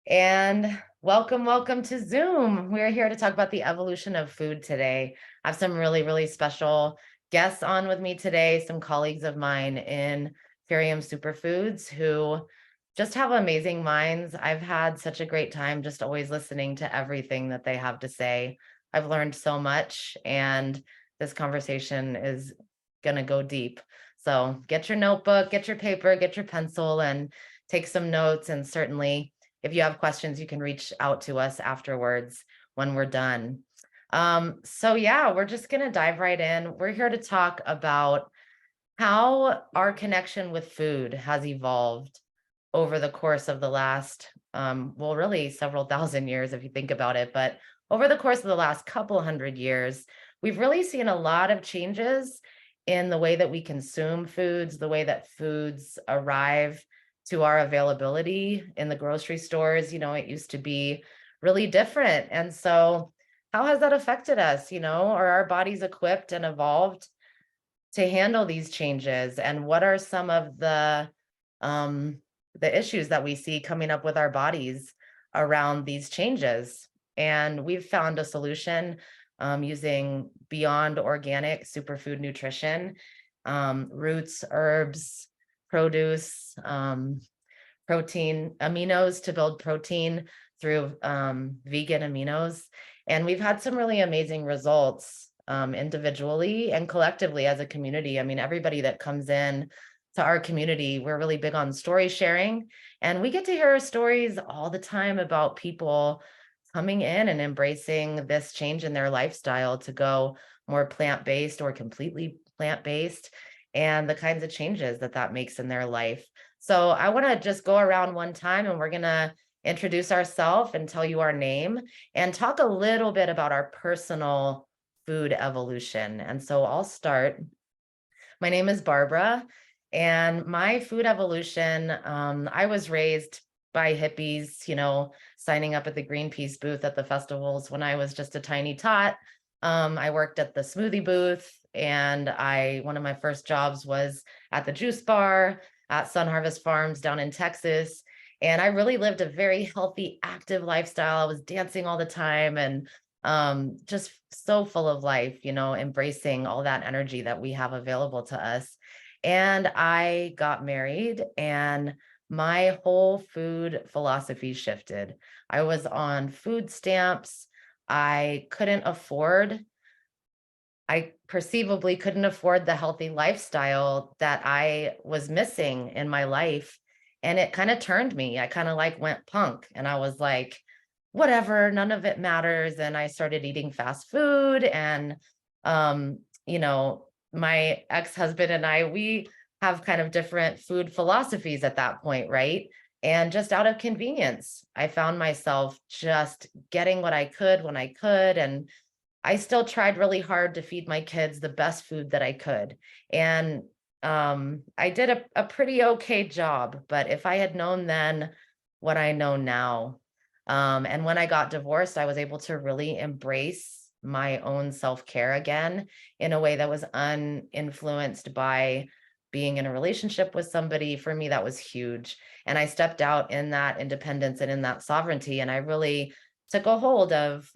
And welcome to Zoom. We're here to talk about the evolution of food today. I have some really special guests on with me today, some colleagues of mine in Furium Superfoods who just have amazing minds. I've had such a great time just always listening to everything that they have to say. I've learned so much, and this conversation is going to go deep. So get your notebook, get your paper, get your pencil, and take some notes. And certainly, if you have questions, you can reach out to us afterwards when we're done. So yeah, we're just going to dive right in. We're here to talk about how our connection with food has evolved over the course of the last, well, really several thousand years, if you think about it. But over the course of the last couple hundred years, we've really seen a lot of changes in the way that we consume foods, the way that foods arrive to our availability in the grocery stores. It used to be really different. And so, how has that affected us? Are our bodies equipped and evolved to handle these changes? And what are some of the issues that we see coming up with our bodies around these changes? And we've found a solution using beyond organic superfood nutrition, roots, herbs, produce, protein, aminos to build protein through vegan aminos. And we've had some really amazing results individually and collectively as a community. I mean, everybody that comes in to our community, we're really big on story sharing. And we get to hear stories all the time about people coming in and embracing this change in their lifestyle to go more plant-based or completely plant-based, and the kinds of changes that that makes in their life. So I want to just go around one time, and we're going to introduce ourselves and tell you our name and talk a little bit about our personal food evolution. And so I'll start. My name is Barbara, and my food evolution, I was raised by hippies, signing up at the Greenpeace booth at the festivals when I was just a tiny tot. I worked at the smoothie booth, and one of my first jobs was at the juice bar at Sun Harvest Farms down in Texas. And I really lived a very healthy, active lifestyle. I was dancing all the time and just so full of life, embracing all that energy that we have available to us. And I got married, and my whole food philosophy shifted. I was on food stamps. I perceivably couldn't afford the healthy lifestyle that I was missing in my life. And it kind of turned me. I kind of like went punk, and I was like, whatever, none of it matters. And I started eating fast food. And, um, you know, my ex-husband and we have kind of different food philosophies at that point, right? And just out of convenience, I found myself just getting what I could when I could. And I still tried really hard to feed my kids the best food that I could. And I did a pretty okay job. But if I had known then what I know now, and when I got divorced, I was able to really embrace my own self-care again in a way that was uninfluenced by being in a relationship with somebody. For me, that was huge. And I stepped out in that independence and in that sovereignty. And I really took a hold of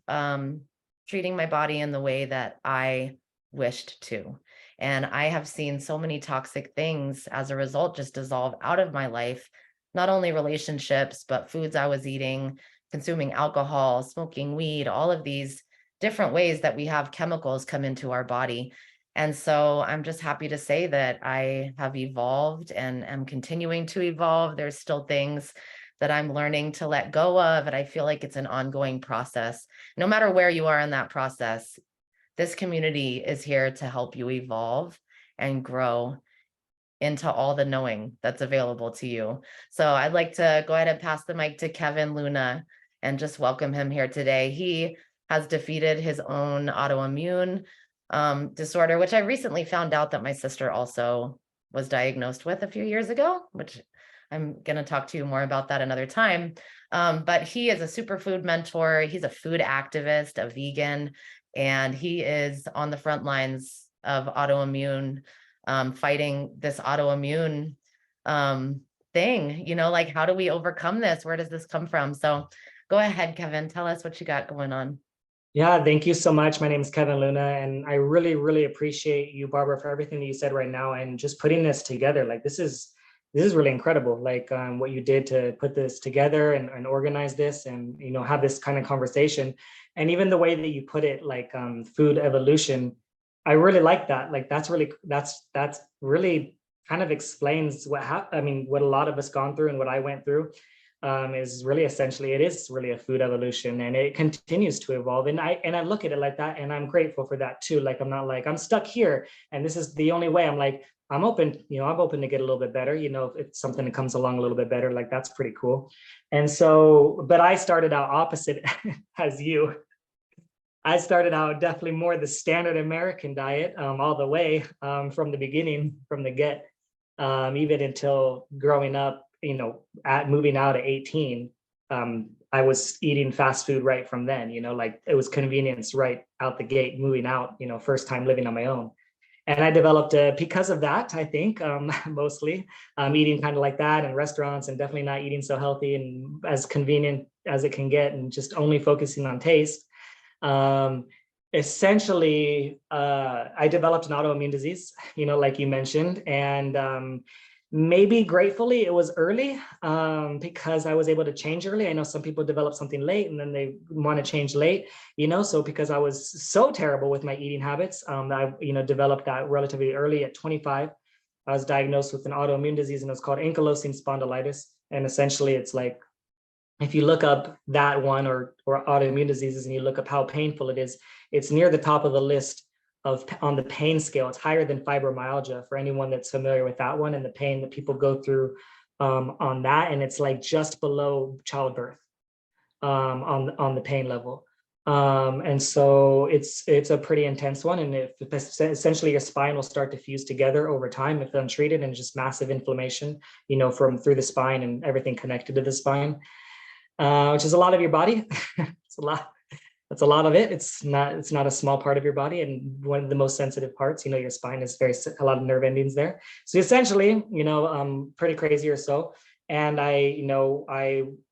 treating my body in the way that I wished to. And I have seen so many toxic things as a result just dissolve out of my life, not only relationships, but foods I was eating, consuming alcohol, smoking weed, all of these different ways that we have chemicals come into our body. And so I'm just happy to say that I have evolved and am continuing to evolve. There's still things that I'm learning to let go of, and I feel like it's an ongoing process. No matter where you are in that process, this community is here to help you evolve and grow into all the knowing that's available to you. So I'd like to go ahead and pass the mic to Kevin Luna and just welcome him here today. He has defeated his own autoimmune disorder, which I recently found out that my sister also was diagnosed with a few years ago, which I'm going to talk to you more about that another time. But he is a superfood mentor. He's a food activist, a vegan, and he is on the front lines of autoimmune, fighting this autoimmune thing, like, how do we overcome this? Where does this come from? So go ahead, Kevin, tell us what you got going on. Yeah, thank you so much. My name is Kevin Luna, and I really, really appreciate you, Barbara, for everything that you said right now and just putting this together. Like this is really incredible. Like what you did to put this together and organize this, and have this kind of conversation, and even the way that you put it, like food evolution. I really like that. Like that's really kind of explains what happened. I mean, what a lot of us gone through and what I went through is really essentially it is really a food evolution, and it continues to evolve, and I look at it like that, and I'm grateful for that too. Like I'm not like I'm stuck here and this is the only way. I'm like I'm open, I'm open to get a little bit better, if it's something that comes along a little bit better, like that's pretty cool. And so, but I started out opposite as you. I started out definitely more the standard American diet, all the way, from the beginning, from the get, even until growing up, at moving out at 18. I was eating fast food right from then, like it was convenience right out the gate, moving out, first time living on my own. And I developed, because of that, I think, mostly eating kind of like that in restaurants, and definitely not eating so healthy and as convenient as it can get, and just only focusing on taste. um, Essentially, I developed an autoimmune disease, like you mentioned, and maybe gratefully it was early, because I was able to change early. I know some people develop something late and then they want to change late, so because I was so terrible with my eating habits, I, developed that relatively early at 25. I was diagnosed with an autoimmune disease, and it's called ankylosing spondylitis. And essentially, it's like if you look up that one, or autoimmune diseases, and you look up how painful it is, it's near the top of the list of on the pain scale. It's higher than fibromyalgia for anyone that's familiar with that one, and the pain that people go through on that. And it's like just below childbirth, on the pain level. And so it's a pretty intense one. And essentially your spine will start to fuse together over time if untreated, and just massive inflammation, from through the spine and everything connected to the spine, which is a lot of your body. It's a lot. That's a lot of it. It's not a small part of your body, and one of the most sensitive parts. Your spine is a lot of nerve endings there. So essentially, pretty crazy or so. And I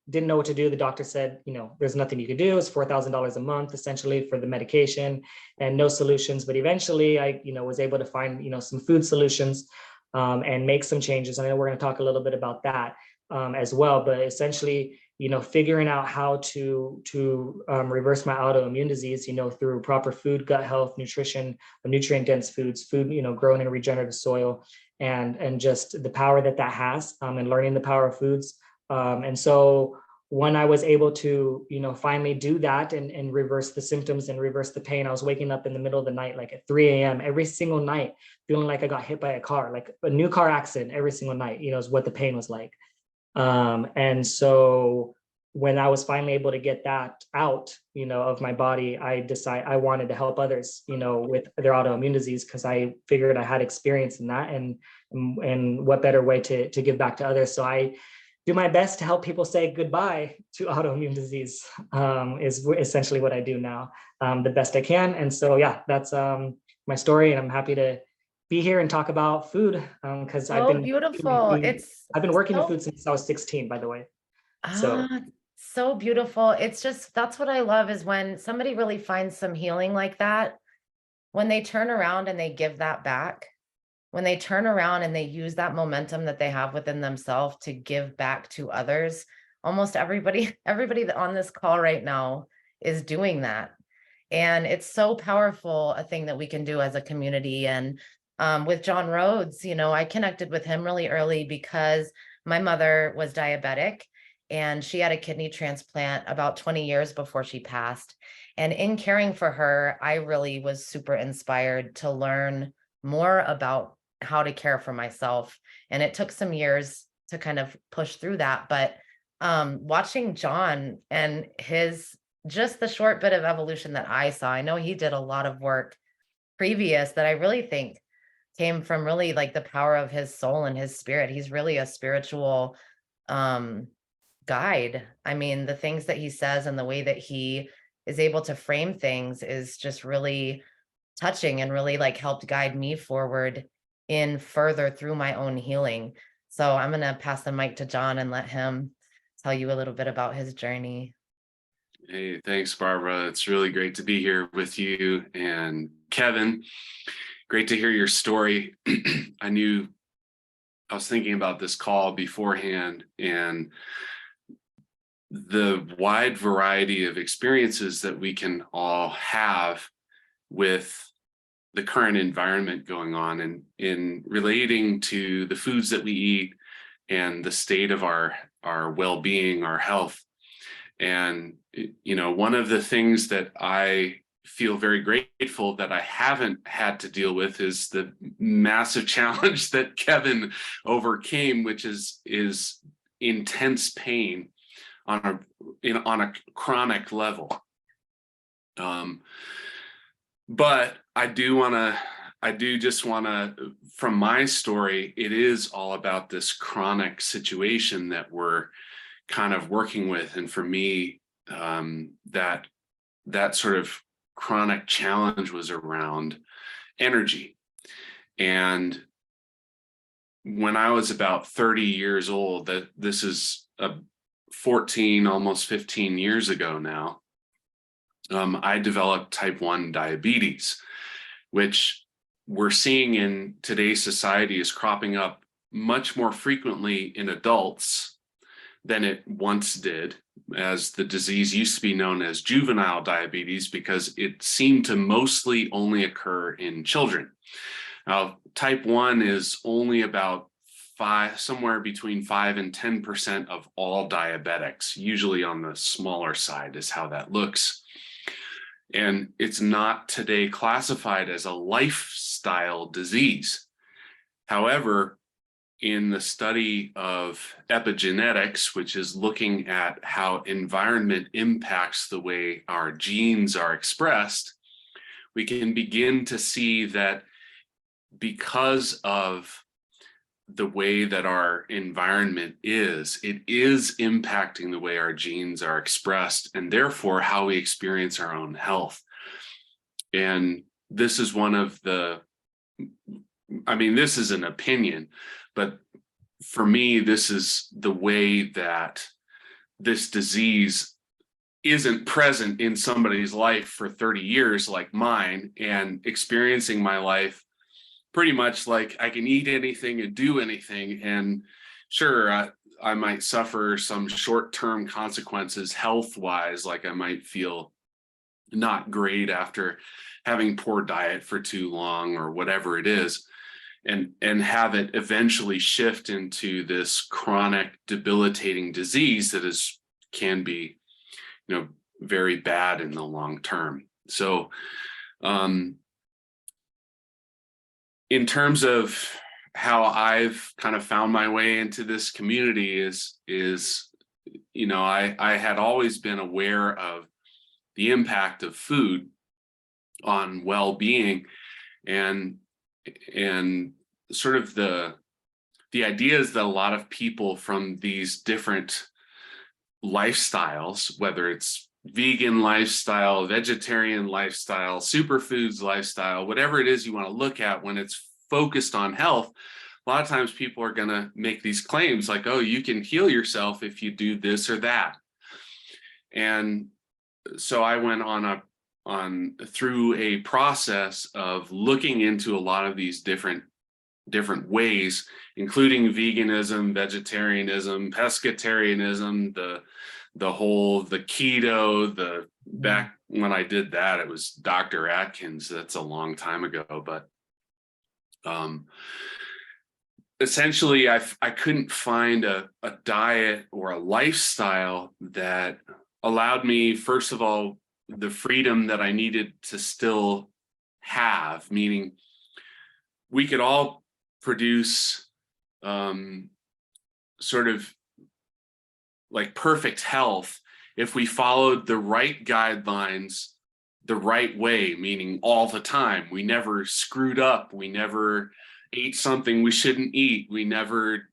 didn't know what to do. The doctor said, there's nothing you could do. It's $4,000 a month essentially for the medication, and no solutions. But eventually, I was able to find some food solutions, and make some changes. And I know we're going to talk a little bit about that, as well. But essentially, figuring out how to reverse my autoimmune disease, through proper food, gut health, nutrition, nutrient dense foods, food, grown in regenerative soil, and just the power that has, and learning the power of foods. And so when I was able to, finally do that, and reverse the symptoms and reverse the pain, I was waking up in the middle of the night, like at 3 a.m. every single night, feeling like I got hit by a car, like a new car accident every single night, is what the pain was like. And so when I was finally able to get that out, of my body, I wanted to help others, with their autoimmune disease, because I figured I had experience in that, and what better way to give back to others. So I do my best to help people say goodbye to autoimmune disease, is essentially what I do now, the best I can. And so, yeah, that's my story, and I'm happy to be here and talk about food, because Oh, beautiful. It's I've been working in so food since I was 16, by the way. So ah, so beautiful. It's just that's what I love is when somebody really finds some healing like that, when they turn around and they give that back, when they turn around and they use that momentum that they have within themselves to give back to others. Almost everybody, everybody that on this call right now is doing that. And it's so powerful, a thing that we can do as a community. And with John Rhodes, I connected with him really early because my mother was diabetic and she had a kidney transplant about 20 years before she passed. And in caring for her, I really was super inspired to learn more about how to care for myself. And it took some years to kind of push through that. But watching John and his just the short bit of evolution that I saw, I know he did a lot of work previous that I really think came from really like the power of his soul and his spirit. He's really a spiritual um guide. I mean, the things that he says and the way that he is able to frame things is just really touching and really like helped guide me forward in further through my own healing. So I'm going to pass the mic to John and let him tell you a little bit about his journey. Hey, thanks, Barbara. It's really great to be here with you and Kevin. Great to hear your story. I was thinking about this call beforehand, and the wide variety of experiences that we can all have with the current environment going on, and in relating to the foods that we eat and the state of our well-being, our health. And one of the things that I feel very grateful that I haven't had to deal with is the massive challenge that Kevin overcame, which is intense pain on a chronic level. But I do just want to, from my story, it is all about this chronic situation that we're kind of working with. And for me, that sort of chronic challenge was around energy. And when I was about 30 years old, that this is 14, almost 15 years ago now, I developed type 1 diabetes, which we're seeing in today's society is cropping up much more frequently in adults than it once did, as the disease used to be known as juvenile diabetes because it seemed to mostly only occur in children. Now, type 1 is only about somewhere between 5 and 10% of all diabetics, usually on the smaller side is how that looks. And it's not today classified as a lifestyle disease. However, in the study of epigenetics, which is looking at how environment impacts the way our genes are expressed, we can begin to see that because of the way that our environment is, it is impacting the way our genes are expressed and therefore how we experience our own health. And this is one of the, this is an opinion, but for me, this is the way that this disease isn't present in somebody's life for 30 years like mine, and experiencing my life pretty much like I can eat anything and do anything. And sure, I might suffer some short-term consequences health-wise, like I might feel not great after having poor diet for too long or whatever it is, and have it eventually shift into this chronic debilitating disease that can be very bad in the long term. So in terms of how I've kind of found my way into this community is I had always been aware of the impact of food on well-being, and sort of the ideas that a lot of people from these different lifestyles, whether it's vegan lifestyle, vegetarian lifestyle, superfoods lifestyle, whatever it is you want to look at, when it's focused on health, a lot of times people are going to make these claims like, oh, you can heal yourself if you do this or that. And so I went through a process of looking into a lot of these different ways, including veganism, vegetarianism, pescatarianism, the keto, back when I did that, it was Dr. Atkins. That's a long time ago, but essentially I couldn't find a diet or a lifestyle that allowed me, first of all, the freedom that I needed to still have, meaning we could all produce sort of like perfect health if we followed the right guidelines the right way, meaning all the time. We never screwed up. We never ate something we shouldn't eat. We never,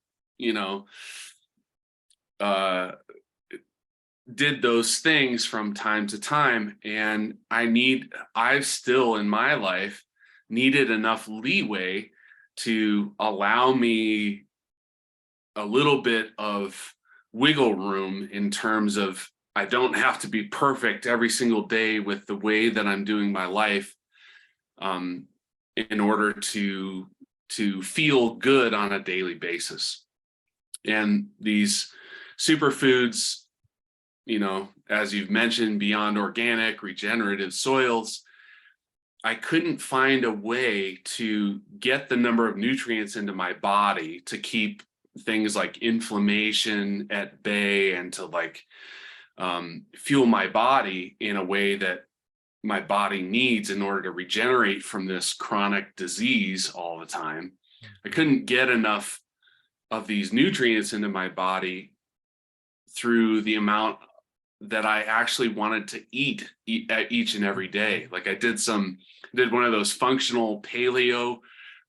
did those things from time to time. And I've still in my life needed enough leeway to allow me a little bit of wiggle room in terms of I don't have to be perfect every single day with the way that I'm doing my life, in order to feel good on a daily basis. And these superfoods, you know, as you've mentioned, beyond organic, regenerative soils, I couldn't find a way to get the number of nutrients into my body to keep things like inflammation at bay and to like fuel my body in a way that my body needs in order to regenerate from this chronic disease all the time. I couldn't get enough of these nutrients into my body through the amount that I actually wanted to eat each and every day. Like I did one of those functional paleo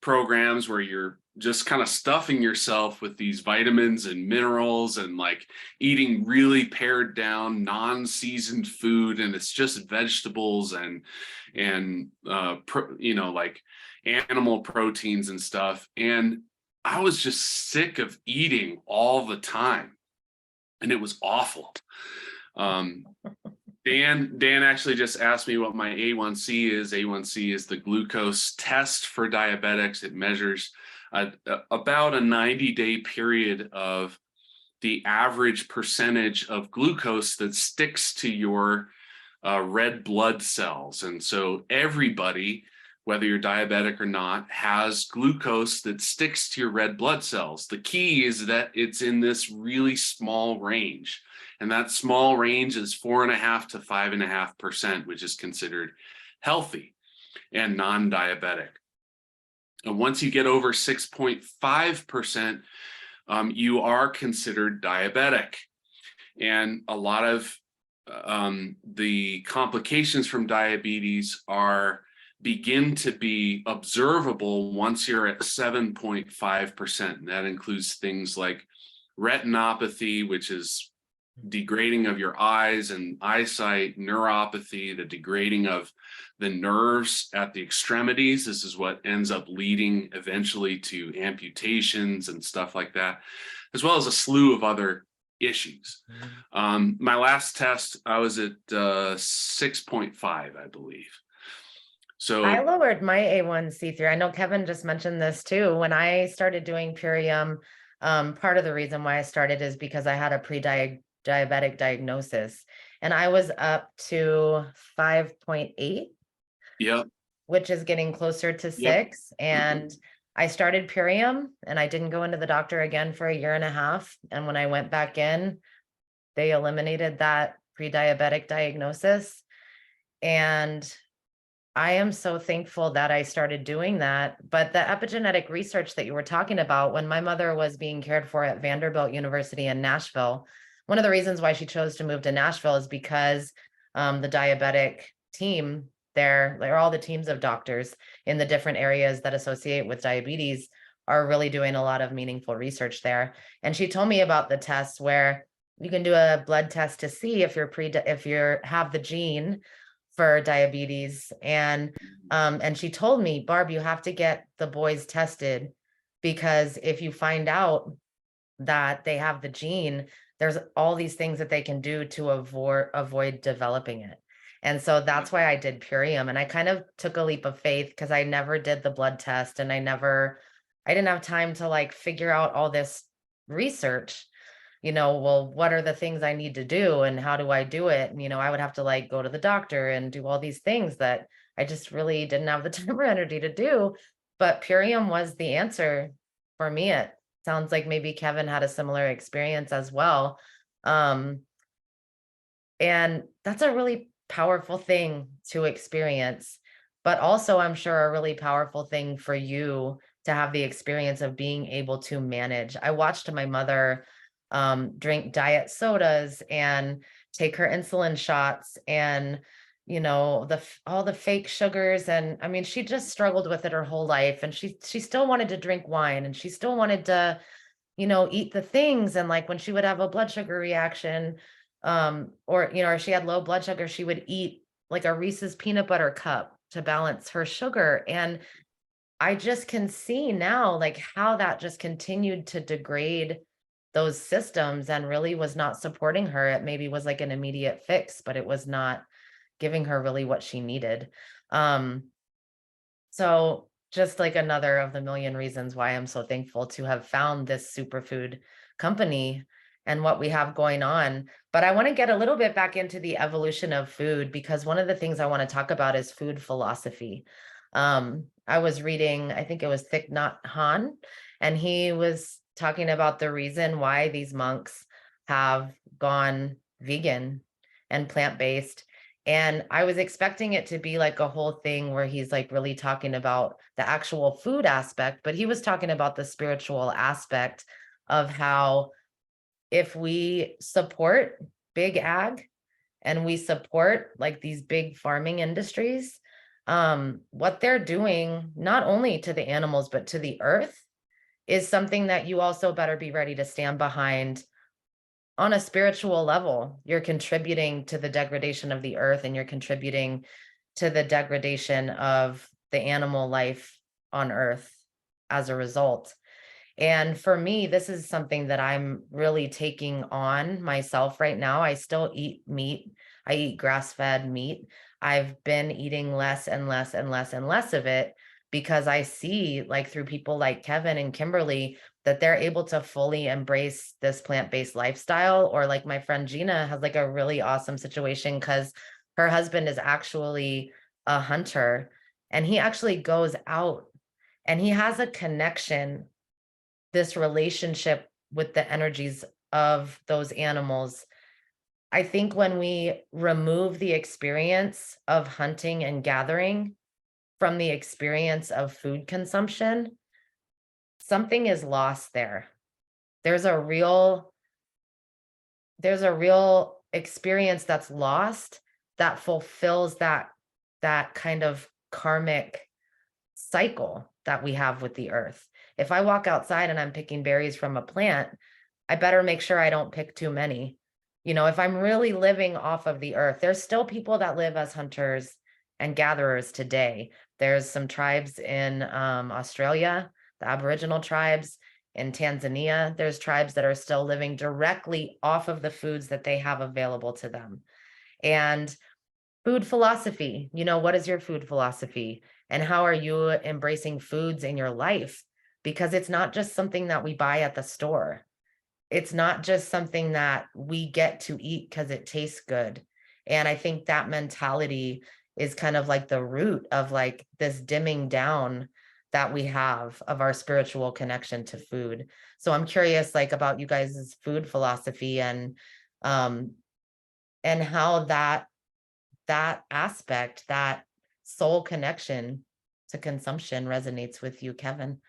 programs where you're just kind of stuffing yourself with these vitamins and minerals and like eating really pared down non-seasoned food, and it's just vegetables and you know, like animal proteins and stuff. And I was just sick of eating all the time, and it was awful. Dan actually just asked me what my A1C is. A1C is the glucose test for diabetics. It measures about a 90-day period of the average percentage of glucose that sticks to your red blood cells. And so everybody, whether you're diabetic or not, has glucose that sticks to your red blood cells. The key is that it's in this really small range. And that small range is 4.5 to 5.5%, which is considered healthy and non-diabetic. And once you get over 6.5%, you are considered diabetic. And a lot of the complications from diabetes begin to be observable once you're at 7.5%. And that includes things like retinopathy, which is degrading of your eyes and eyesight, neuropathy, the degrading of the nerves at the extremities. This is what ends up leading eventually to amputations and stuff like that, as well as a slew of other issues. My last test, I was at 6.5, I believe. So I lowered my A1C3. I know Kevin just mentioned this too. When I started doing Purium, part of the reason why I started is because I had a pre-diabetic diagnosis, and I was up to 5.8. Yep. Which is getting closer to 6. Yep. And I started Purium, and I didn't go into the doctor again for 1.5 years. And when I went back in, they eliminated that pre-diabetic diagnosis. And I am so thankful that I started doing that. But the epigenetic research that you were talking about, when my mother was being cared for at Vanderbilt University in Nashville, one of the reasons why she chose to move to Nashville is because the diabetic team there, or all the teams of doctors in the different areas that associate with diabetes, are really doing a lot of meaningful research there. And she told me about the tests where you can do a blood test to see if you're have the gene for diabetes. And she told me, Barb, you have to get the boys tested, because if you find out that they have the gene, there's all these things that they can do to avoid developing it. And so that's why I did Purium. And I kind of took a leap of faith because I never did the blood test, and I didn't have time to like figure out all this research, you know, well, what are the things I need to do and how do I do it? And, you know, I would have to like go to the doctor and do all these things that I just really didn't have the time or energy to do. But Purium was the answer for me. It sounds like maybe Kevin had a similar experience as well. And that's a really powerful thing to experience, but also I'm sure a really powerful thing for you to have the experience of being able to manage. I watched my mother drink diet sodas and take her insulin shots, and you know, all the fake sugars. And I mean, she just struggled with it her whole life, and she still wanted to drink wine, and she still wanted to, you know, eat the things. And like when she would have a blood sugar reaction, or, you know, or she had low blood sugar, she would eat like a Reese's peanut butter cup to balance her sugar. And I just can see now like how that just continued to degrade those systems and really was not supporting her. It maybe was like an immediate fix, but it was not giving her really what she needed. So just like another of the million reasons why I'm so thankful to have found this superfood company and what we have going on. But I want to get a little bit back into the evolution of food, because one of the things I want to talk about is food philosophy. I was reading, I think it was Thich Nhat Hanh, and he was talking about the reason why these monks have gone vegan and plant-based. And I was expecting it to be like a whole thing where he's like really talking about the actual food aspect, but he was talking about the spiritual aspect of how if we support big ag and we support like these big farming industries, what they're doing not only to the animals, but to the earth is something that you also better be ready to stand behind on a spiritual level. You're contributing to the degradation of the earth, and you're contributing to the degradation of the animal life on earth as a result. And for me, this is something that I'm really taking on myself right now. I still eat meat. I eat grass-fed meat. I've been eating less and less and less and less of it because I see, like, through people like Kevin and Kimberly, that they're able to fully embrace this plant-based lifestyle. Or like my friend Gina has like a really awesome situation because her husband is actually a hunter, and he actually goes out and he has a connection, this relationship with the energies of those animals. I think when we remove the experience of hunting and gathering from the experience of food consumption, something is lost there. There's a real experience that's lost that fulfills that kind of karmic cycle that we have with the earth. If I walk outside and I'm picking berries from a plant, I better make sure I don't pick too many. You know, if I'm really living off of the earth, there's still people that live as hunters and gatherers today. There's some tribes in Australia, the Aboriginal tribes. In Tanzania, there's tribes that are still living directly off of the foods that they have available to them. And food philosophy, you know, what is your food philosophy? And how are you embracing foods in your life? Because it's not just something that we buy at the store. It's not just something that we get to eat because it tastes good. And I think that mentality is kind of like the root of like this dimming down that we have of our spiritual connection to food. So I'm curious like about you guys' food philosophy and how that aspect, that soul connection to consumption resonates with you, Kevin.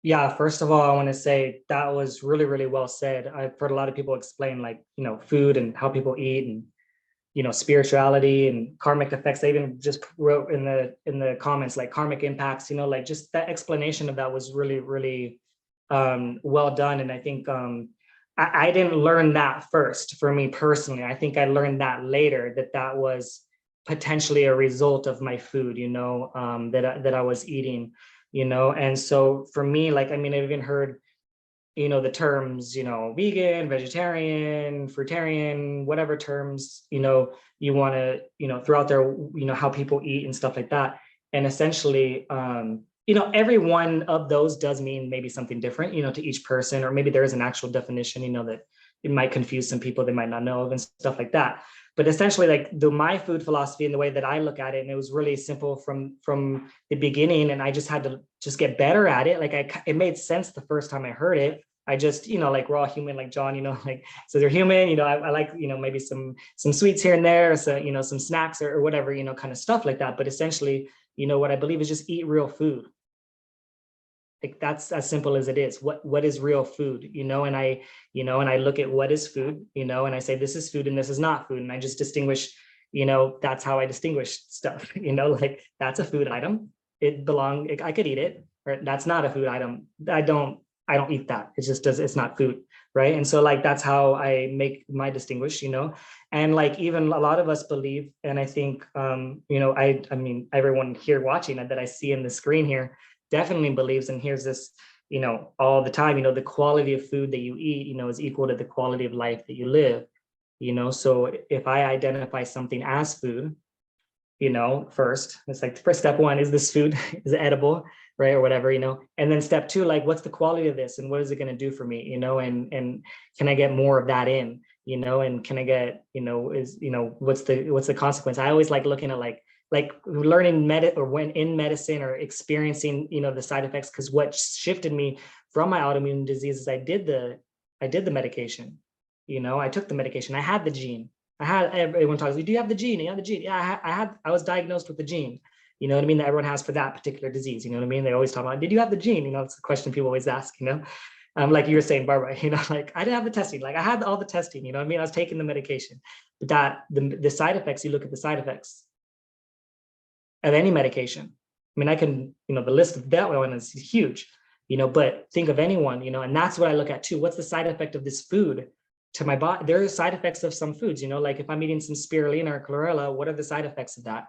Yeah, first of all, I want to say that was really, really well said. I've heard a lot of people explain like, food and how people eat and, spirituality and karmic effects. They even just wrote in the comments, like karmic impacts, like just that explanation of that was really, really well done. And I think I didn't learn that first for me personally. I think I learned that later, that was potentially a result of my food, that I was eating. And so for me, like, I mean, I've even heard, the terms, vegan, vegetarian, fruitarian, whatever terms, you want to, throw out there, how people eat and stuff like that. And essentially, every one of those does mean maybe something different, to each person, or maybe there is an actual definition, that it might confuse some people they might not know of and stuff like that. But essentially, like my food philosophy and the way that I look at it, and it was really simple from the beginning, and I just had to just get better at it. Like it made sense the first time I heard it. I just, like we're all human, like John, like, so they're human, I like, maybe some sweets here and there, so, some snacks or whatever, kind of stuff like that. But essentially, what I believe is just eat real food. Like that's as simple as it is. What is real food, and I, and I look at what is food, and I say this is food and this is not food, and I just distinguish, that's how I distinguish stuff. Like that's a food item, I could eat it, or that's not a food item. I don't eat that. It's not food, right? And so like that's how I make my distinguish, and like even a lot of us believe, and I think I mean everyone here watching that I see in the screen here definitely believes, and here's this all the time, the quality of food that you eat, is equal to the quality of life that you live, so if I identify something as food, first, it's like first step one, is this food, is it edible, right? Or whatever, and then step two, like, what's the quality of this and what is it going to do for me, and can I get more of that in, and can I get, what's the consequence? I always like looking at like learning or when in medicine or experiencing, the side effects, because what shifted me from my autoimmune disease is I did the medication, I took the medication, I had the gene. Everyone talks, do you have the gene? You have the gene. Yeah, I was diagnosed with the gene, what I mean, that everyone has for that particular disease. You know what I mean? They always talk about, did you have the gene? It's a question people always ask, like you were saying, Barbara, like I didn't have the testing, like I had all the testing, what I mean? I was taking the medication, but the side effects, you look at the side effects of any medication. I mean, I can, the list of that one is huge, but think of anyone, and that's what I look at too. What's the side effect of this food to my body? There are side effects of some foods, like if I'm eating some spirulina or chlorella, what are the side effects of that?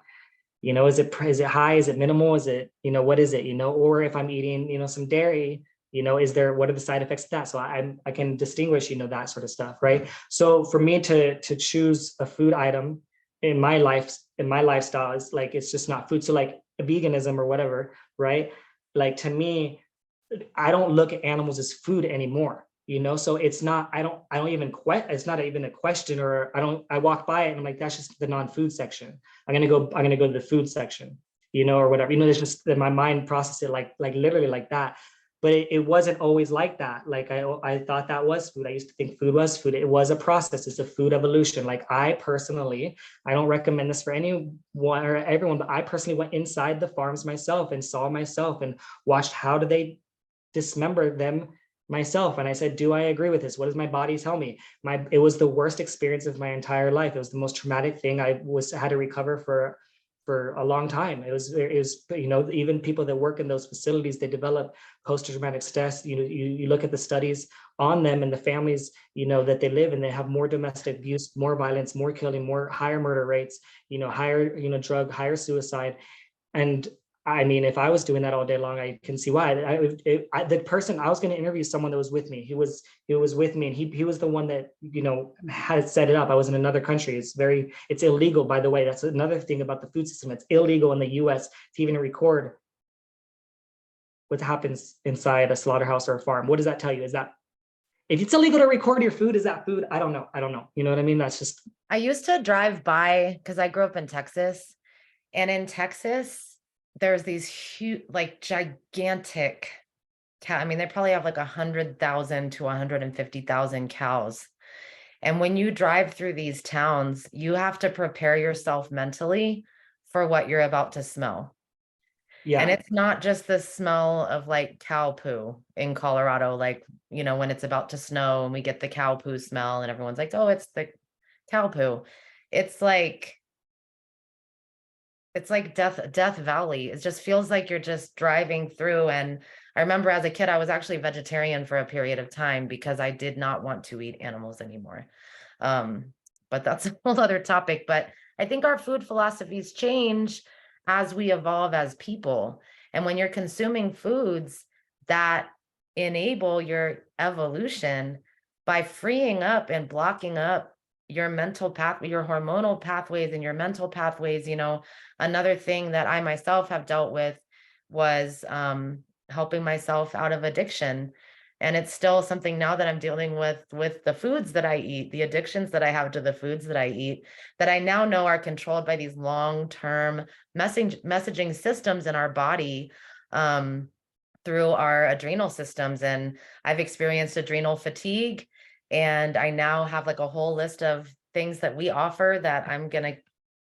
Is it high? Is it minimal? Is it, what is it, or if I'm eating, some dairy, what are the side effects of that? So I can distinguish, that sort of stuff, right? So for me to choose a food item in my lifestyle is like, it's just not food. So like veganism or whatever, right? Like to me, I don't look at animals as food anymore, so it's not, I don't even it's not even a question, or I walk by it and I'm like, that's just the non-food section. I'm going to go to the food section, or whatever, there's just that my mind process it like literally like that. But it wasn't always like that. Like I thought that was food. I used to think food was food. It was a process. It's a food evolution. Like I personally, I don't recommend this for anyone or everyone, but I personally went inside the farms myself and saw myself and watched how do they dismember them myself. And I said, do I agree with this? What does my body tell me? It was the worst experience of my entire life. It was the most traumatic thing. I had to recover for a long time. It was, even people that work in those facilities, they develop post-traumatic stress. You look at the studies on them and the families, that they live in, they have more domestic abuse, more violence, more killing, higher murder rates, higher, higher suicide. And I mean, if I was doing that all day long, I can see why. The person I was going to interview, someone that was with me, he was with me, and he was the one that had set it up. I was in another country. It's illegal, by the way. That's another thing about the food system. It's illegal in the U.S. to even record what happens inside a slaughterhouse or a farm. What does that tell you? Is that if it's illegal to record your food, is that food? I don't know. You know what I mean? That's just. I used to drive by because I grew up in Texas, and in Texas, there's these huge, like gigantic cow. I mean, they probably have like 100,000 to 150,000 cows. And when you drive through these towns, you have to prepare yourself mentally for what you're about to smell. Yeah. And it's not just the smell of like cow poo in Colorado, like, when it's about to snow and we get the cow poo smell and everyone's like, oh, it's the cow poo. It's like Death Valley. It just feels like you're just driving through. And I remember as a kid, I was actually vegetarian for a period of time because I did not want to eat animals anymore. But that's a whole other topic. But I think our food philosophies change as we evolve as people. And when you're consuming foods that enable your evolution by freeing up and blocking up your mental path, your hormonal pathways and your mental pathways, another thing that I myself have dealt with was helping myself out of addiction. And it's still something now that I'm dealing with the foods that I eat, the addictions that I have to the foods that I eat, that I now know are controlled by these long-term messaging systems in our body through our adrenal systems. And I've experienced adrenal fatigue. And I now have like a whole list of things that we offer that I'm going to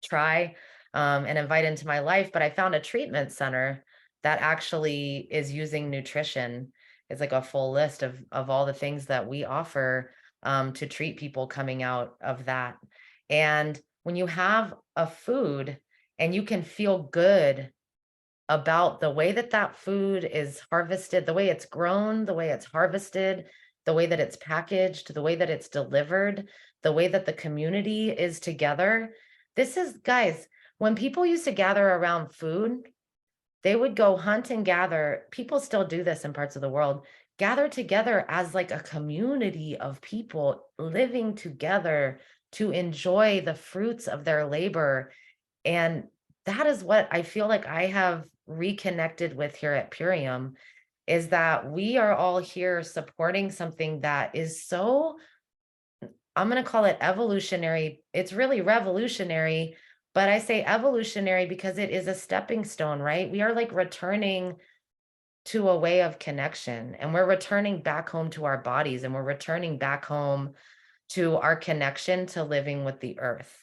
try and invite into my life. But I found a treatment center that actually is using nutrition. It's like a full list of all the things that we offer to treat people coming out of that. And when you have a food and you can feel good about the way that that food is harvested, the way it's grown, the way it's harvested, the way that it's packaged, the way that it's delivered, the way that the community is together. This is, guys, when people used to gather around food, they would go hunt and gather. People still do this in parts of the world, gather together as like a community of people living together to enjoy the fruits of their labor. And that is what I feel like I have reconnected with here at Purium, is that we are all here supporting something that is so, I'm going to call it evolutionary. It's really revolutionary, but I say evolutionary because it is a stepping stone, right? We are like returning to a way of connection, and we're returning back home to our bodies, and we're returning back home to our connection to living with the earth.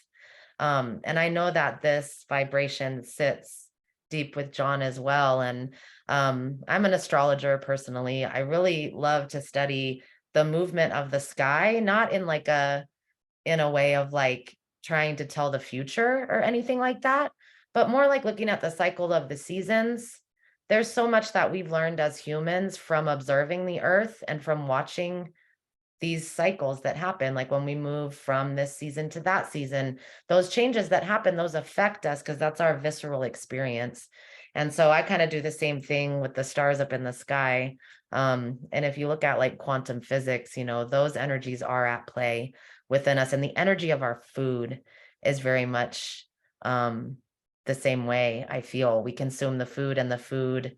And I know that this vibration sits deep with John as well. And I'm an astrologer personally. I really love to study the movement of the sky, not in like in a way of like trying to tell the future or anything like that, but more like looking at the cycle of the seasons. There's so much that we've learned as humans from observing the earth and from watching these cycles that happen, like when we move from this season to that season, those changes that happen, those affect us because that's our visceral experience. And so I kind of do the same thing with the stars up in the sky. And if you look at like quantum physics, you know, those energies are at play within us. And the energy of our food is very much the same way. I feel we consume the food, and the food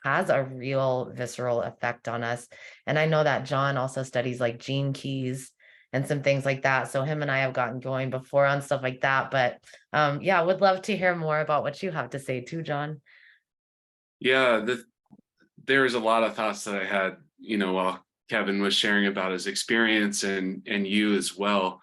has a real visceral effect on us. And I know that John also studies like gene keys and some things like that. So him and I have gotten going before on stuff like that. But yeah, would love to hear more about what you have to say too, John. Yeah, there's a lot of thoughts that I had, while Kevin was sharing about his experience and you as well.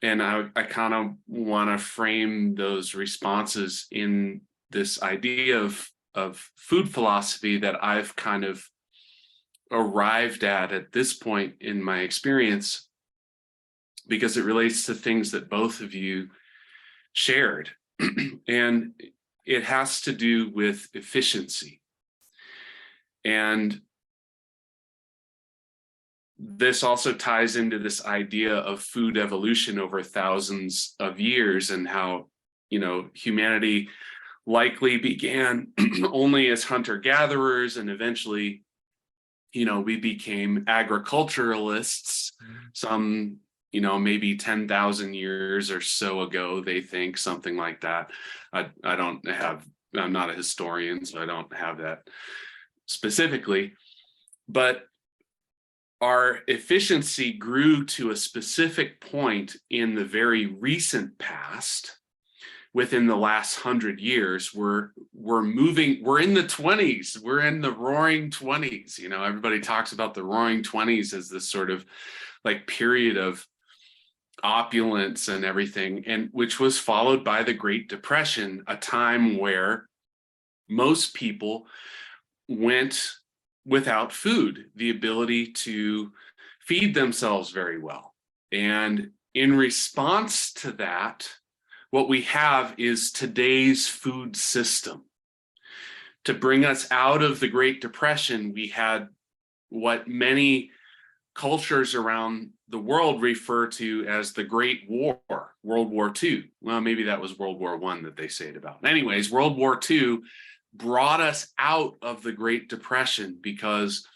And I kind of want to frame those responses in this idea of food philosophy that I've kind of arrived at this point in my experience, because it relates to things that both of you shared. And it has to do with efficiency. And this also ties into this idea of food evolution over thousands of years, and how, humanity likely began only as hunter-gatherers, and eventually, we became agriculturalists. Some, maybe 10,000 years or so ago, they think, something like that. I'm not a historian, so I don't have that specifically, but our efficiency grew to a specific point in the very recent past. Within the last 100 years, we're in the 20s, we're in the roaring 20s. Everybody talks about the roaring 20s as this sort of like period of opulence and everything, and which was followed by the Great Depression, a time where most people went without food, the ability to feed themselves very well. And in response to that, what we have is today's food system. To bring us out of the Great Depression, we had what many cultures around the world refer to as the Great War, World War II. Well, maybe that was World War I that they say it about. Anyways, World War II brought us out of the Great Depression because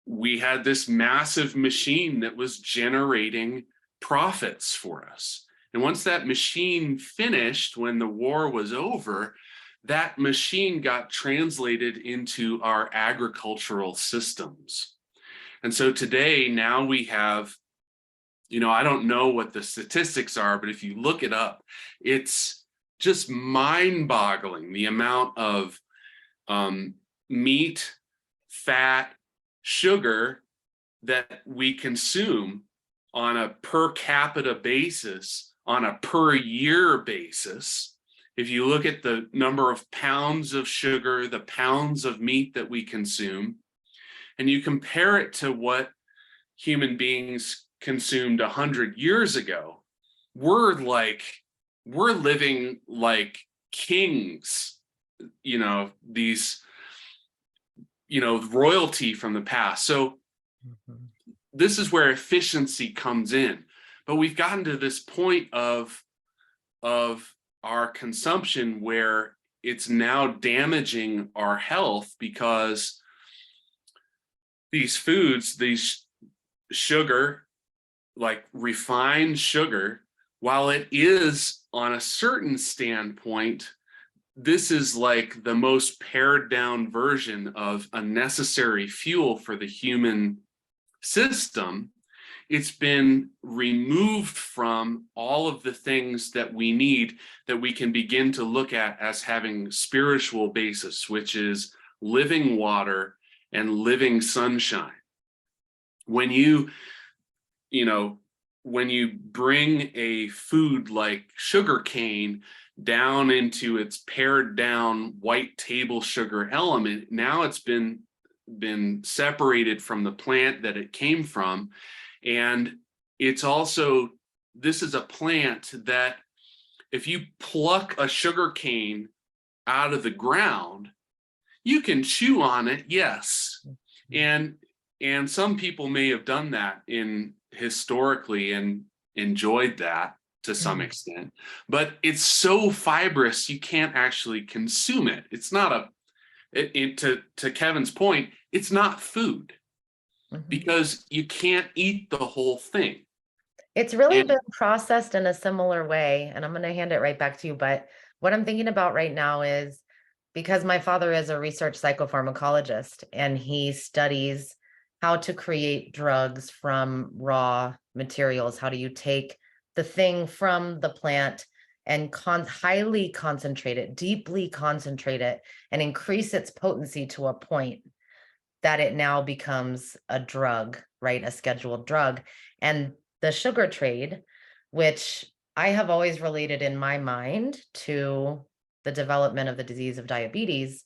we had this massive machine that was generating profits for us. And once that machine finished, when the war was over, that machine got translated into our agricultural systems. And so today, now we have, I don't know what the statistics are, but if you look it up, it's just mind-boggling the amount of meat, fat, sugar that we consume on a per capita basis, on a per year basis. If you look at the number of pounds of sugar, the pounds of meat that we consume, and you compare it to what human beings consumed 100 years ago, we're living like kings, these, royalty from the past. So this is where efficiency comes in. But we've gotten to this point of our consumption where it's now damaging our health because these foods, these sugar, like refined sugar, while it is on a certain standpoint, this is like the most pared down version of a necessary fuel for the human system. It's been removed from all of the things that we need that we can begin to look at as having spiritual basis, which is living water and living sunshine. When you when you bring a food like sugar cane down into its pared down white table sugar element, now it's been separated from the plant that it came from. And it's also, this is a plant that if you pluck a sugar cane out of the ground, you can chew on it, yes. And some people may have done that historically and enjoyed that to some extent, but it's so fibrous you can't actually consume it. It's not to Kevin's point, it's not food because you can't eat the whole thing. It's really been processed in a similar way, and I'm going to hand it right back to you. But what I'm thinking about right now is, because my father is a research psychopharmacologist and he studies how to create drugs from raw materials. How do you take the thing from the plant and highly concentrate it, deeply concentrate it, and increase its potency to a point that it now becomes a drug, right? A scheduled drug. And the sugar trade, which I have always related in my mind to the development of the disease of diabetes,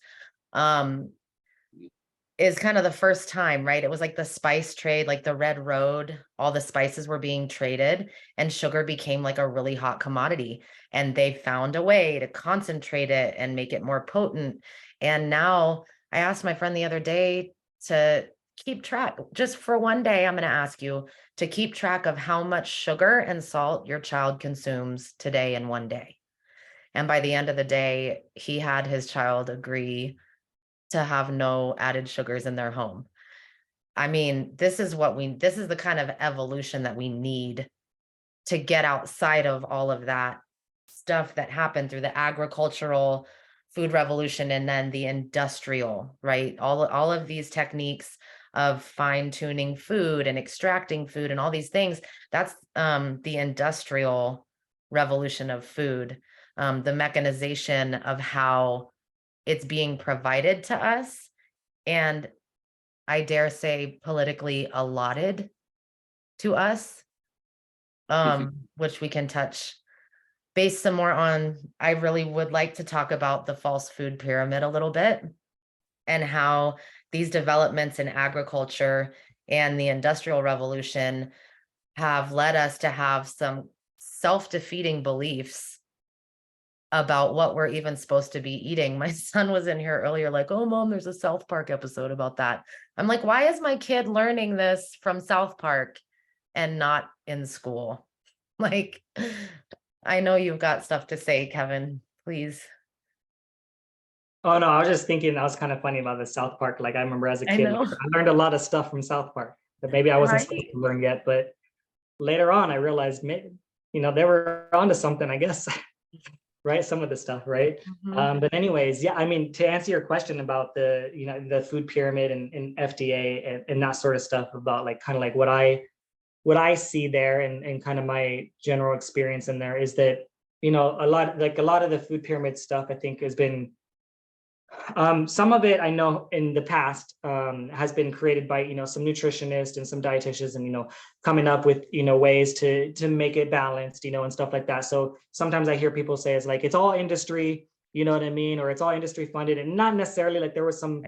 is kind of the first time, right? It was like the spice trade, like the Red Road, all the spices were being traded and sugar became like a really hot commodity. And they found a way to concentrate it and make it more potent. And now I asked my friend the other day to keep track, just for one day, I'm going to ask you to keep track of how much sugar and salt your child consumes today in one day. And by the end of the day, he had his child agree to have no added sugars in their home. I mean, this is the kind of evolution that we need to get outside of all of that stuff that happened through the agricultural food revolution and then the industrial, right? All of these techniques of fine tuning food and extracting food and all these things, that's the industrial revolution of food, the mechanization of how it's being provided to us, and I dare say politically allotted to us, which we can touch base some more on. I really would like to talk about the false food pyramid a little bit and how these developments in agriculture and the industrial revolution have led us to have some self-defeating beliefs about what we're even supposed to be eating. My son was in here earlier like, oh, Mom, there's a South Park episode about that. I'm like, why is my kid learning this from South Park and not in school? Like, I know you've got stuff to say, Kevin, please. Oh, no, I was just thinking that was kind of funny about the South Park. Like, I remember as a kid, know. I learned a lot of stuff from South Park that maybe I wasn't supposed to learn yet. But later on, I realized, they were onto something, I guess. Right, some of the stuff, right? But anyways, yeah, I mean, to answer your question about the the food pyramid and FDA and that sort of stuff, about like kind of like what I see there and kind of my general experience in there is that a lot of the food pyramid stuff, I think, has been some of it I know in the past has been created by some nutritionists and some dietitians and coming up with ways to make it balanced and stuff like that. So sometimes I hear people say it's like it's all industry, you know what I mean, or it's all industry funded, and not necessarily. Like there was some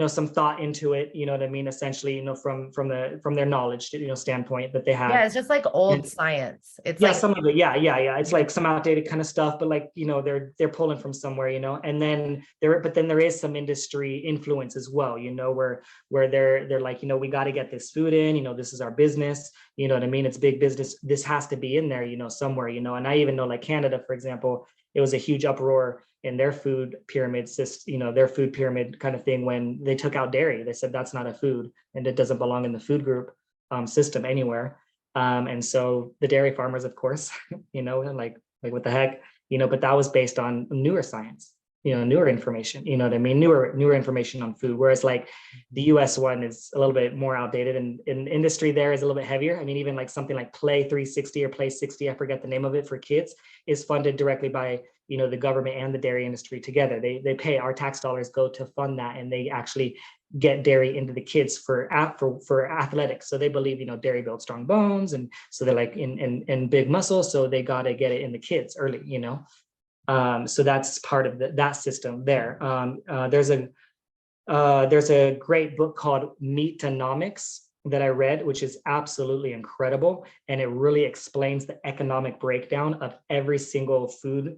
some thought into it, you know what I mean, essentially from their knowledge standpoint that they have. Yeah, it's just like old science. It's yeah, like some of it, yeah, it's like some outdated kind of stuff, but like they're pulling from somewhere, and then there is some industry influence as well, where they're like, we got to get this food in, this is our business, you know what I mean, it's big business, this has to be in there, somewhere, and I even know like Canada, for example, it was a huge uproar in their food pyramid system, their food pyramid kind of thing, when they took out dairy. They said that's not a food and it doesn't belong in the food group system anywhere. And so the dairy farmers, of course, like what the heck, but that was based on newer science, newer information, you know what I mean? Newer information on food. Whereas like the US one is a little bit more outdated, and industry there is a little bit heavier. I mean, even like something like Play 360 or Play 60, I forget the name of it, for kids, is funded directly by, the government and the dairy industry together. They pay, our tax dollars go to fund that, and they actually get dairy into the kids for athletics. So they believe, dairy builds strong bones, and so they're like in big muscles, so they got to get it in the kids early, so that's part of that system there. There's a great book called Meatonomics that I read, which is absolutely incredible, and it really explains the economic breakdown of every single food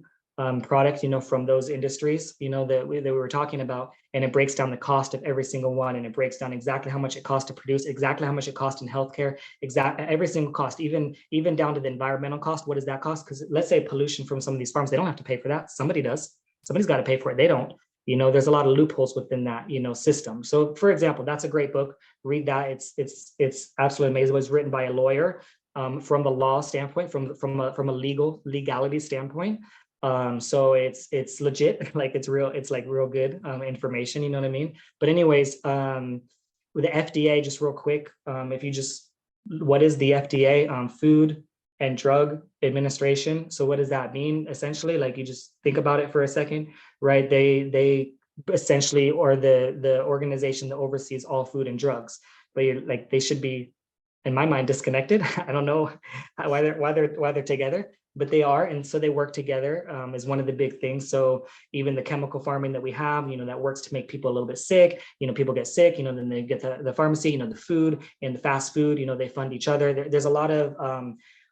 product, from those industries, that we were talking about, and it breaks down the cost of every single one, and it breaks down exactly how much it costs to produce, exactly how much it costs in healthcare, every single cost, even down to the environmental cost. What does that cost? Because let's say pollution from some of these farms, they don't have to pay for that. Somebody does. Somebody's got to pay for it. They don't. There's a lot of loopholes within that, system. So, for example, that's a great book. Read that. It's absolutely amazing. It was written by a lawyer from the law standpoint, from a legality standpoint. So it's legit, like it's real, it's like real good information, you know what I mean? But anyways, with the FDA, just real quick, what is the FDA? Food and Drug Administration. So what does that mean? Essentially, like, you just think about it for a second, right? They essentially, or the organization that oversees all food and drugs, but they should be, in my mind, disconnected. I don't know why they're together, but they are, and so they work together is one of the big things. So even the chemical farming that we have, that works to make people a little bit sick. People get sick, then they get the pharmacy, the food and the fast food. They fund each other. There's a lot of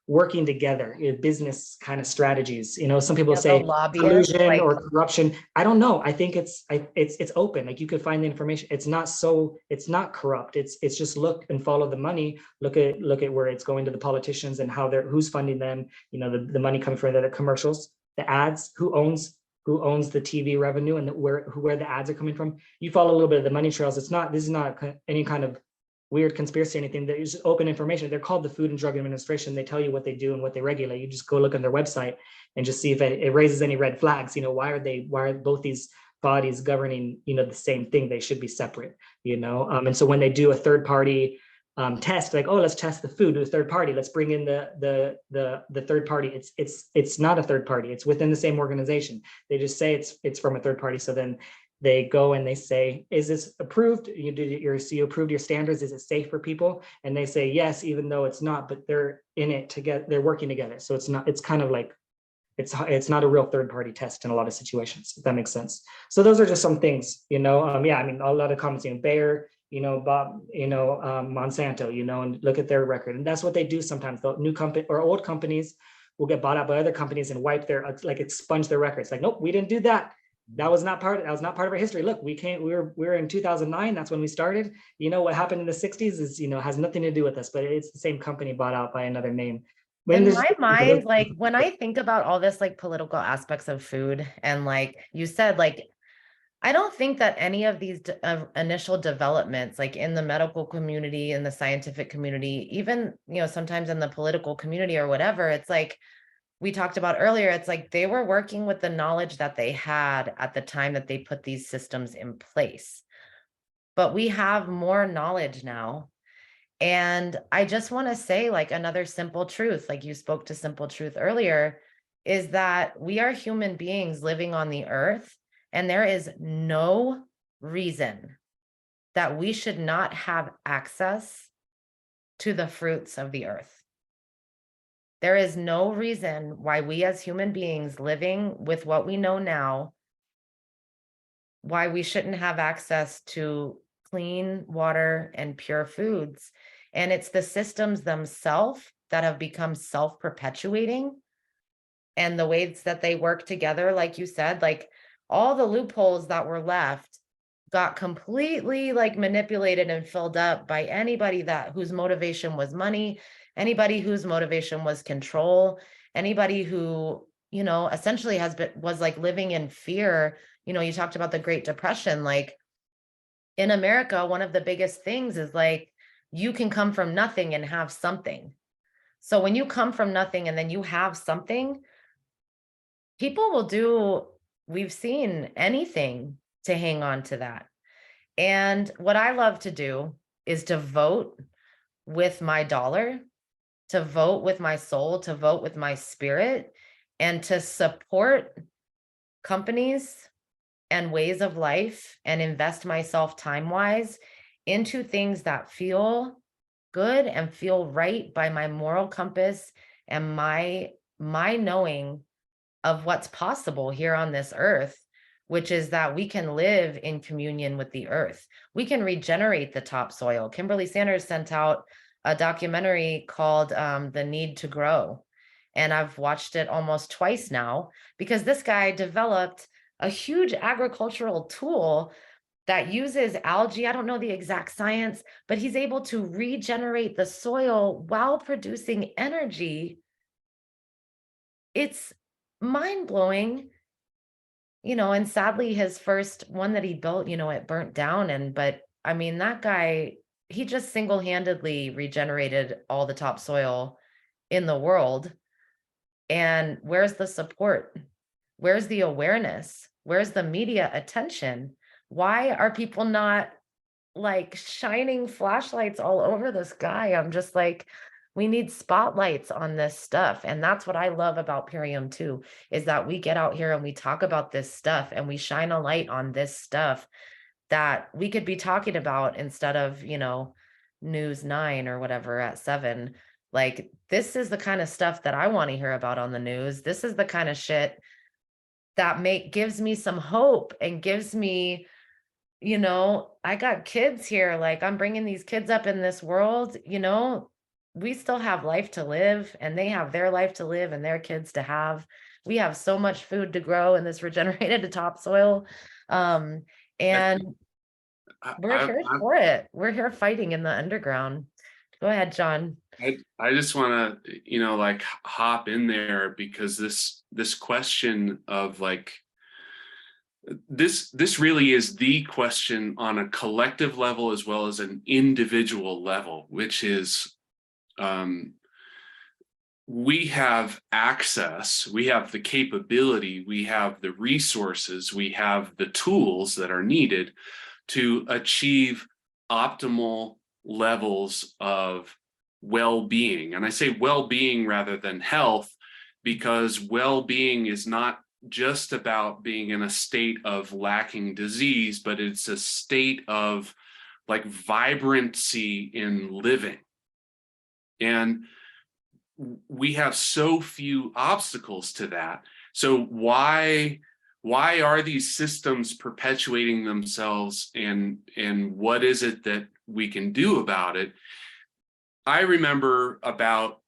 working together, business kind of strategies. Some people say collusion or corruption. I don't know. I think it's open. Like, you could find the information. It's not corrupt. It's just look and follow the money. Look at where it's going to the politicians and who's funding them. The money coming from the commercials, the ads, who owns the TV revenue, and where the ads are coming from. You follow a little bit of the money trails. This is not any kind of weird conspiracy or anything. There's just open information. They're called the Food and Drug Administration. They tell you what they do and what they regulate. You just go look on their website and just see if it raises any red flags. Why are both these bodies governing, the same thing? They should be separate, and so when they do a third party test, like, oh, let's test the food to a third party, let's bring in the third party. It's not a third party. It's within the same organization. They just say it's from a third party. So then they go and they say, is this approved? You approved your standards? Is it safe for people? And they say yes, even though it's not, but they're in it together. They're working together. So it's kind of like, it's not a real third party test in a lot of situations, if that makes sense. So those are just some things, a lot of comments, Bayer, Bob, Monsanto, and look at their record. And that's what they do sometimes. The new company or old companies will get bought out by other companies and expunge their records. Like, nope, we didn't do that. That was not part of our history. Look, we were in 2009. That's when we started. What happened in the 60s is, has nothing to do with us, but it's the same company bought out by another name. In my mind, like, when I think about all this, like, political aspects of food, and like you said, like, I don't think that any of these initial developments, like in the medical community, in the scientific community, even, sometimes in the political community or whatever, it's like we talked about earlier, it's like they were working with the knowledge that they had at the time that they put these systems in place. But we have more knowledge now. And I just want to say, like, another simple truth, like you spoke to simple truth earlier, is that we are human beings living on the earth, and there is no reason that we should not have access to the fruits of the earth. There is no reason why we as human beings living with what we know now, why we shouldn't have access to clean water and pure foods. And it's the systems themselves that have become self-perpetuating, and the ways that they work together, like you said, like all the loopholes that were left got completely like manipulated and filled up by anybody whose motivation was money, anybody whose motivation was control, anybody who essentially was like living in fear. You talked about the Great Depression. Like in America, one of the biggest things is like you can come from nothing and have something. So when you come from nothing and then you have something, people will do, we've seen anything to hang on to that. And what I love to do is to vote with my dollar, to vote with my soul, to vote with my spirit, and to support companies and ways of life and invest myself time-wise into things that feel good and feel right by my moral compass and my knowing of what's possible here on this earth, which is that we can live in communion with the earth. We can regenerate the topsoil. Kimberly Sanders sent out a documentary called The Need to Grow. And I've watched it almost twice now because this guy developed a huge agricultural tool that uses algae. I don't know the exact science, but he's able to regenerate the soil while producing energy. It's mind-blowing, and sadly his first one that he built, it burnt down. But I mean, that guy, he just single-handedly regenerated all the topsoil in the world. And where's the support? Where's the awareness? Where's the media attention? Why are people not like shining flashlights all over this guy? I'm just like, we need spotlights on this stuff. And that's what I love about Purium too, is that we get out here and we talk about this stuff and we shine a light on this stuff that we could be talking about instead of, News 9 or whatever at 7. Like, this is the kind of stuff that I want to hear about on the news. This is the kind of shit that gives me some hope and gives me, I got kids here. Like, I'm bringing these kids up in this world, we still have life to live and they have their life to live and their kids to have. We have so much food to grow in this regenerated topsoil. And we're here for it. We're here fighting in the underground. Go ahead, John. I just want to, like hop in there because this question of like, this really is the question on a collective level as well as an individual level, which is, we have access, we have the capability, we have the resources, we have the tools that are needed to achieve optimal levels of well-being. And I say well-being rather than health, because well-being is not just about being in a state of lacking disease, but it's a state of like vibrancy in living. And we have so few obstacles to that. So why are these systems perpetuating themselves, and what is it that we can do about it? I remember about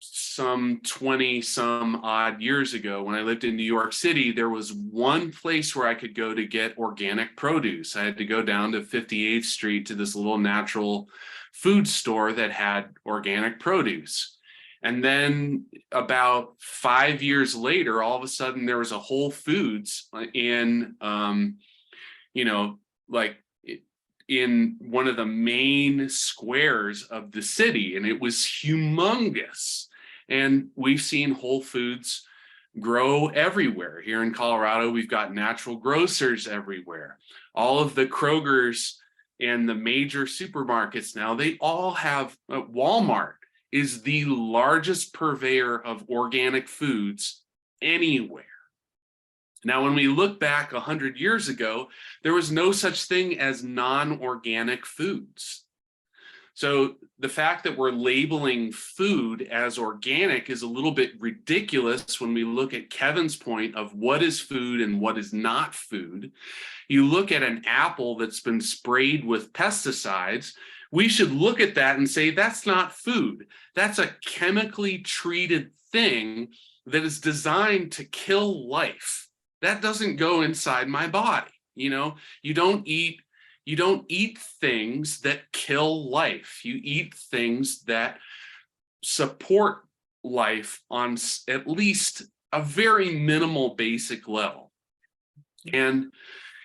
some 20 some odd years ago when I lived in New York City, there was one place where I could go to get organic produce. I had to go down to 58th Street to this little natural food store that had organic produce. And then about 5 years later, all of a sudden there was a Whole Foods in, like in one of the main squares of the city, and it was humongous. And we've seen Whole Foods grow everywhere. Here in Colorado, we've got natural grocers everywhere. All of the Krogers and the major supermarkets now, they all have, Walmart is the largest purveyor of organic foods anywhere. Now, when we look back 100 years ago, there was no such thing as non-organic foods. So the fact that we're labeling food as organic is a little bit ridiculous when we look at Kevin's point of what is food and what is not food. You look at an apple that's been sprayed with pesticides, we should look at that and say, that's not food. That's a chemically treated thing that is designed to kill life. That doesn't go inside my body. You don't eat things that kill life. You eat things that support life on at least a very minimal basic level. And,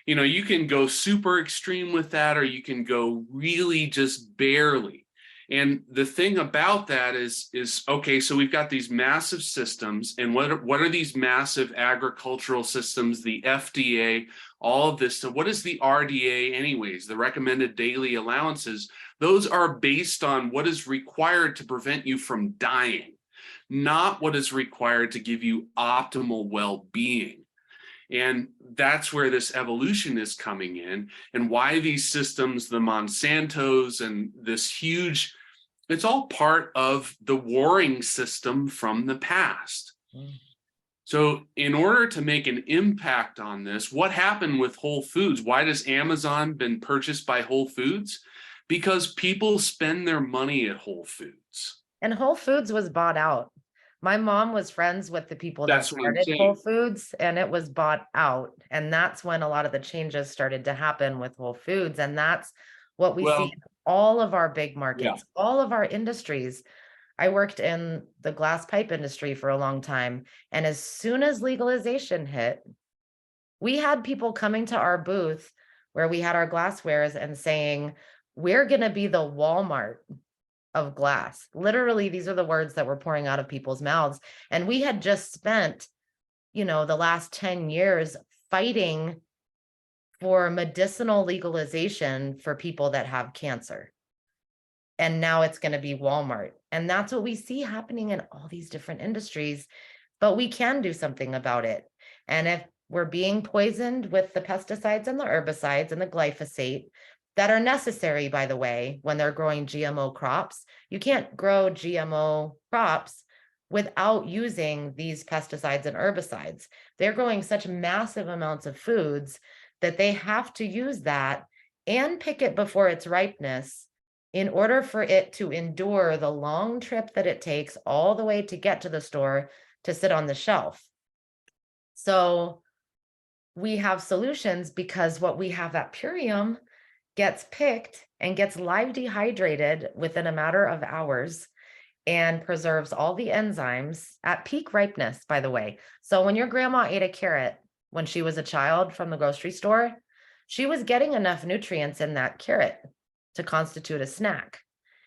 you know, you can go super extreme with that, or you can go really just barely. And the thing about that is okay, so we've got these massive systems, and what are these massive agricultural systems, the FDA, all of this. So what is the RDA anyways, the recommended daily allowances? Those are based on what is required to prevent you from dying, not what is required to give you optimal well-being. And that's where this evolution is coming in, and why these systems, the Monsantos and this huge, it's all part of the warring system from the past. So in order to make an impact on this, what happened with Whole Foods? Why does Amazon been purchased by Whole Foods? Because people spend their money at Whole Foods. And Whole Foods was bought out. My mom was friends with the people that That's what I'm started Whole saying. Foods, and it was bought out. And that's when a lot of the changes started to happen with Whole Foods. And that's what we see in all of our big markets, all of our industries. I worked in the glass pipe industry for a long time. And as soon as legalization hit, we had people coming to our booth where we had our glasswares and saying, we're going to be the Walmart of glass. Literally, these are the words that were pouring out of people's mouths. And we had just spent, you know, the last 10 years fighting for medicinal legalization for people that have cancer. And now it's going to be Walmart. And that's what we see happening in all these different industries, but we can do something about it. And if we're being poisoned with the pesticides and the herbicides and the glyphosate that are necessary, by the way, when they're growing GMO crops, you can't grow GMO crops without using these pesticides and herbicides. They're growing such massive amounts of foods that they have to use that and pick it before its ripeness in order for it to endure the long trip that it takes all the way to get to the store to sit on the shelf. So we have solutions because what we have at Purium gets picked and gets live dehydrated within a matter of hours and preserves all the enzymes at peak ripeness, by the way. So when your grandma ate a carrot when she was a child from the grocery store, she was getting enough nutrients in that carrot to constitute a snack.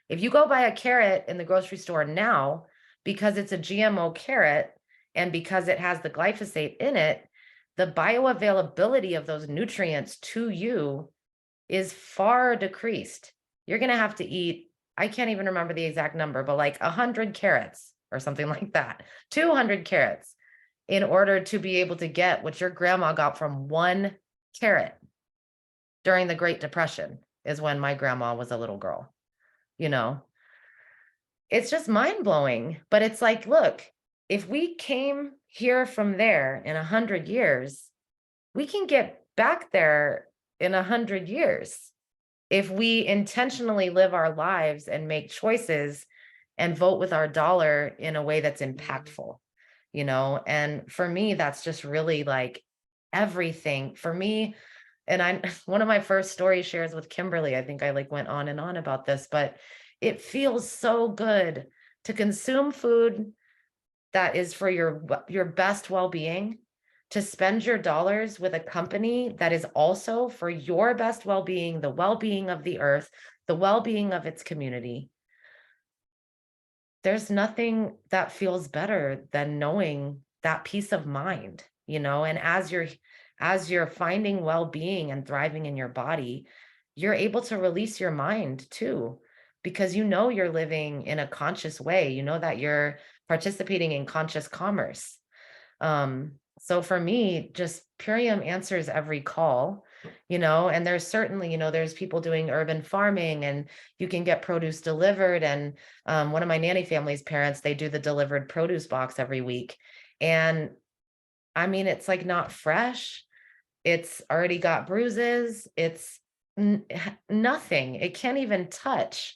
If you go buy a carrot in the grocery store now, because it's a GMO carrot and because it has the glyphosate in it, the bioavailability of those nutrients to you is far decreased. You're going to have to eat, I can't even remember the exact number, but like 100 carrots or something like that, 200 carrots in order to be able to get what your grandma got from one carrot during the Great Depression, is when my grandma was a little girl. You know, it's just mind blowing, but it's like, look, if we came here from there in 100 years, we can get back there in 100 years if we intentionally live our lives and make choices and vote with our dollar in a way that's impactful, you know. And for me, that's just really like everything for me. And I, one of my first story shares with Kimberly, I think I like went on and on about this, but it feels so good to consume food that is for your best well-being, to spend your dollars with a company that is also for your best well-being, the well-being of the earth, the well-being of its community. There's nothing that feels better than knowing that peace of mind, you know. And as you're finding well-being and thriving in your body, you're able to release your mind too, because you know you're living in a conscious way. You know that you're participating in conscious commerce. So for me, just Purium answers every call, you know. And there's certainly, you know, there's people doing urban farming and you can get produce delivered. And one of my nanny family's parents, they do the delivered produce box every week. And I mean, it's like not fresh. It's already got bruises. It's nothing. It can't even touch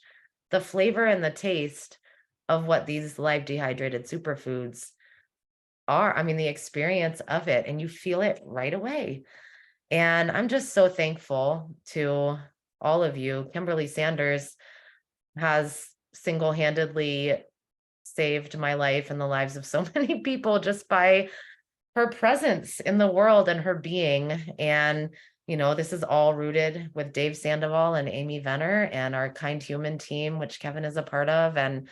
the flavor and the taste of what these live dehydrated superfoods are. I mean, the experience of it, and you feel it right away. And I'm just so thankful to all of you. Kimberly Sanders has single-handedly saved my life and the lives of so many people just by her presence in the world and her being. And, this is all rooted with Dave Sandoval and Amy Venner and our Kind Human team, which Kevin is a part of. And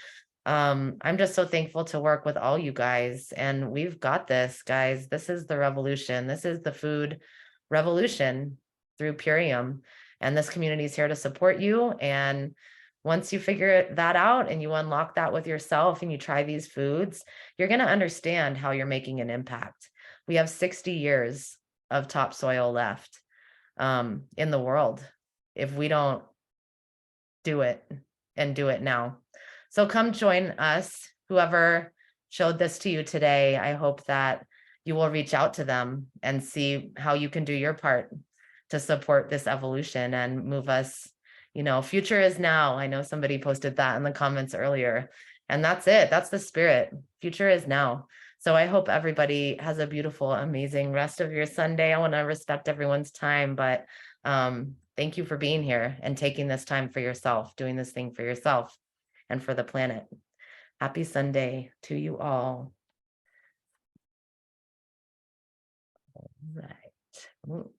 I'm just so thankful to work with all you guys. And we've got this, guys. This is the revolution. This is the food revolution through Purium. And this community is here to support you. And once you figure that out and you unlock that with yourself and you try these foods, you're going to understand how you're making an impact. We have 60 years of topsoil left in the world if we don't do it and do it now. So come join us. Whoever showed this to you today, I hope that you will reach out to them and see how you can do your part to support this evolution and move us. Future is now. I know somebody posted that in the comments earlier, and that's it. That's the spirit. Future is now. So I hope everybody has a beautiful, amazing rest of your Sunday. I want to respect everyone's time, but thank you for being here and taking this time for yourself, doing this thing for yourself and for the planet. Happy Sunday to you all. All right. Ooh.